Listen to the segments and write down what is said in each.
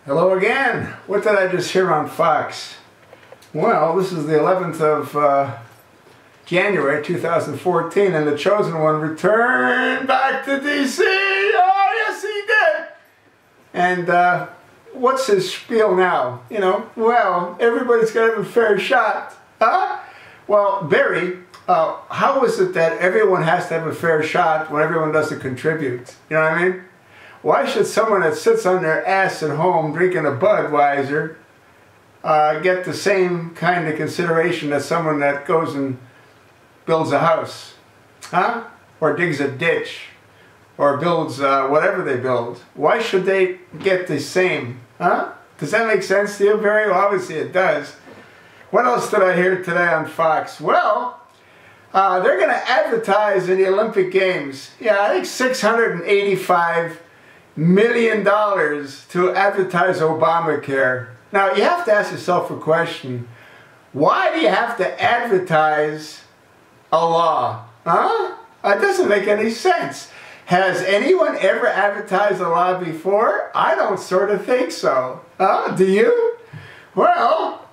Hello again. What did I just hear on Fox? Well, this is the 11th of January 2014, and the chosen one returned back to D.C. Oh, yes, he did. And what's his spiel now? You know, well, everybody's got to have a fair shot. Huh? Well, Barry, how is it that everyone has to have a fair shot when everyone doesn't contribute? You know what I mean? Why should someone that sits on their ass at home drinking a Budweiser get the same kind of consideration as someone that goes and builds a house? Huh? Or digs a ditch? Or builds whatever they build? Why should they get the same? Huh? Does that make sense to you? Very well, obviously it does. What else did I hear today on Fox? Well, they're going to advertise in the Olympic Games. Yeah, I think $685 million to advertise Obamacare. Now, you have to ask yourself a question. Why do you have to advertise a law? Huh? It doesn't make any sense. Has anyone ever advertised a law before? I don't sort of think so. Do you? Well,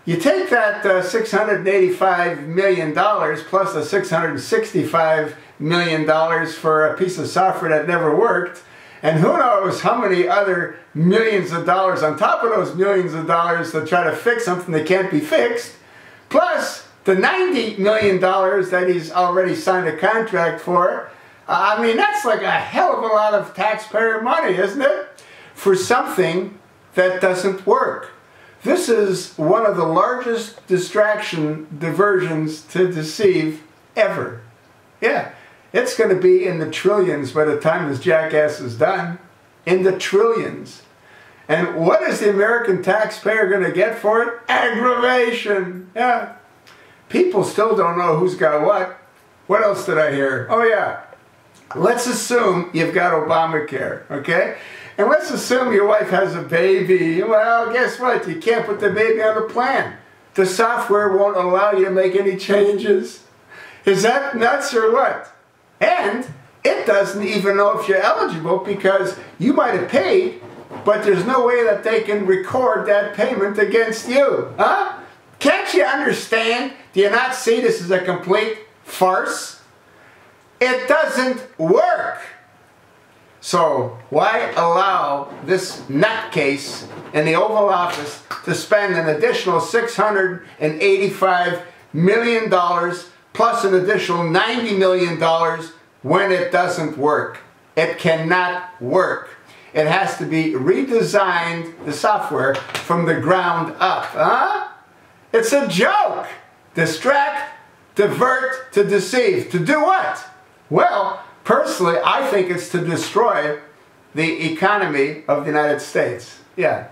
you take that $685 million plus the $665 million for a piece of software that never worked, and who knows how many other millions of dollars on top of those millions of dollars to try to fix something that can't be fixed, plus the $90 million that he's already signed a contract for. I mean, that's like a hell of a lot of taxpayer money, isn't it? For something that doesn't work. This is one of the largest diversions to deceive ever. Yeah. It's going to be in the trillions by the time this jackass is done. In the trillions. And what is the American taxpayer going to get for it? Aggravation. Yeah. People still don't know who's got what. What else did I hear? Oh yeah. Let's assume you've got Obamacare, okay? And let's assume your wife has a baby. Well, guess what? You can't put the baby on the plan. The software won't allow you to make any changes. Is that nuts or what? And it doesn't even know if you're eligible because you might have paid, but there's no way that they can record that payment against you. Huh? Can't you understand? Do you not see this as a complete farce? It doesn't work. So why allow this nutcase in the Oval Office to spend an additional $685 million plus an additional $90 million when it doesn't work? It cannot work. It has to be redesigned, the software, from the ground up. Huh? It's a joke. Distract, divert, to deceive. To do what? Well, personally, I think it's to destroy the economy of the United States. Yeah.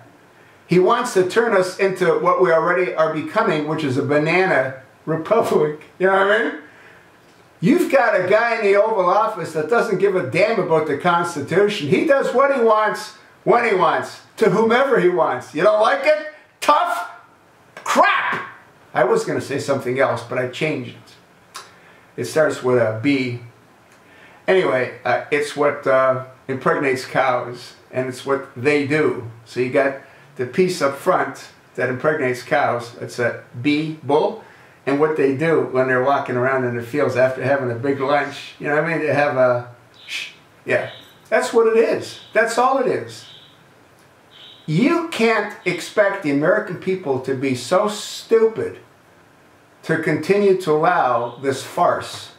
He wants to turn us into what we already are becoming, which is a banana republic. You know what I mean? You've got a guy in the Oval Office that doesn't give a damn about the Constitution. He does what he wants, when he wants, to whomever he wants. You don't like it? Tough crap! I was going to say something else, but I changed it. It starts with a B. Anyway, it's what impregnates cows, and it's what they do. So you got the piece up front that impregnates cows. It's a bee, bull. And what they do when they're walking around in the fields after having a big lunch, you know what I mean? They have a shh. Yeah, that's what it is. That's all it is. You can't expect the American people to be so stupid to continue to allow this farce.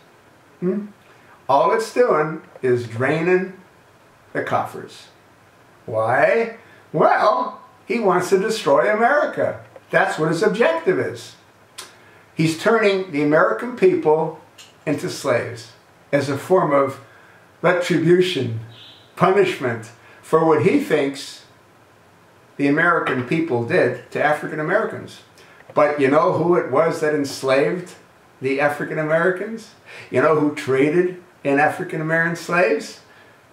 All it's doing is draining the coffers. Why? Well, he wants to destroy America. That's what his objective is. He's turning the American people into slaves as a form of retribution, punishment for what he thinks the American people did to African Americans. But you know who it was that enslaved the African Americans? You know who traded in African American slaves?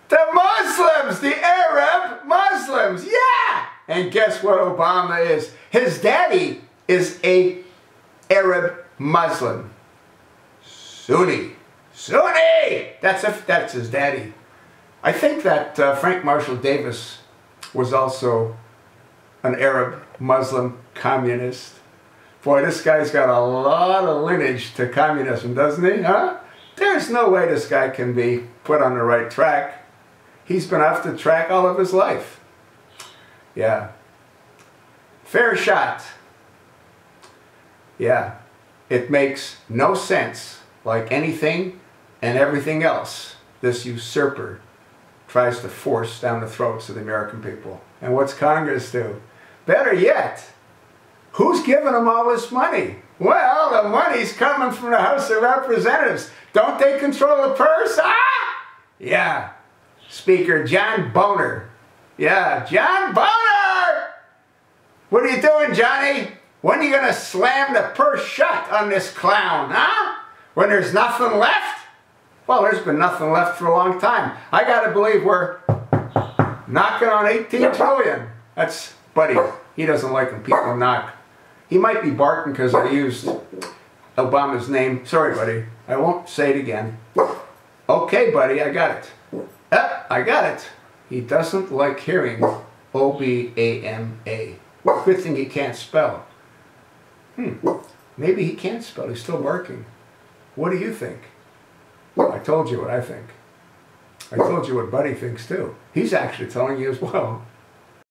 The Muslims! The Arab Muslims! Yeah! And guess what Obama is? His daddy is a Arab Muslim. Sunni. Sunni! That's his daddy. I think that Frank Marshall Davis was also an Arab, Muslim, communist. Boy, this guy's got a lot of lineage to communism, doesn't he, huh? There's no way this guy can be put on the right track. He's been off the track all of his life. Yeah. Fair shot. Yeah. It makes no sense, like anything and everything else this usurper tries to force down the throats of the American people. And what's Congress do? Better yet, who's giving them all this money? Well, the money's coming from the House of Representatives. Don't they control the purse? Ah! Yeah. Speaker John Boehner. Yeah, John Boehner! What are you doing, Johnny? When are you going to slam the purse shut on this clown, huh? When there's nothing left? Well, there's been nothing left for a long time. I got to believe we're knocking on 18 trillion. That's Buddy. He doesn't like when people knock. He might be barking because I used Obama's name. Sorry, Buddy. I won't say it again. Okay, Buddy, I got it. I got it. He doesn't like hearing O-B-A-M-A. Good thing he can't spell. Maybe he can't spell. He's still barking. What do you think? Well, I told you what I think. I told you what Buddy thinks too. He's actually telling you as well.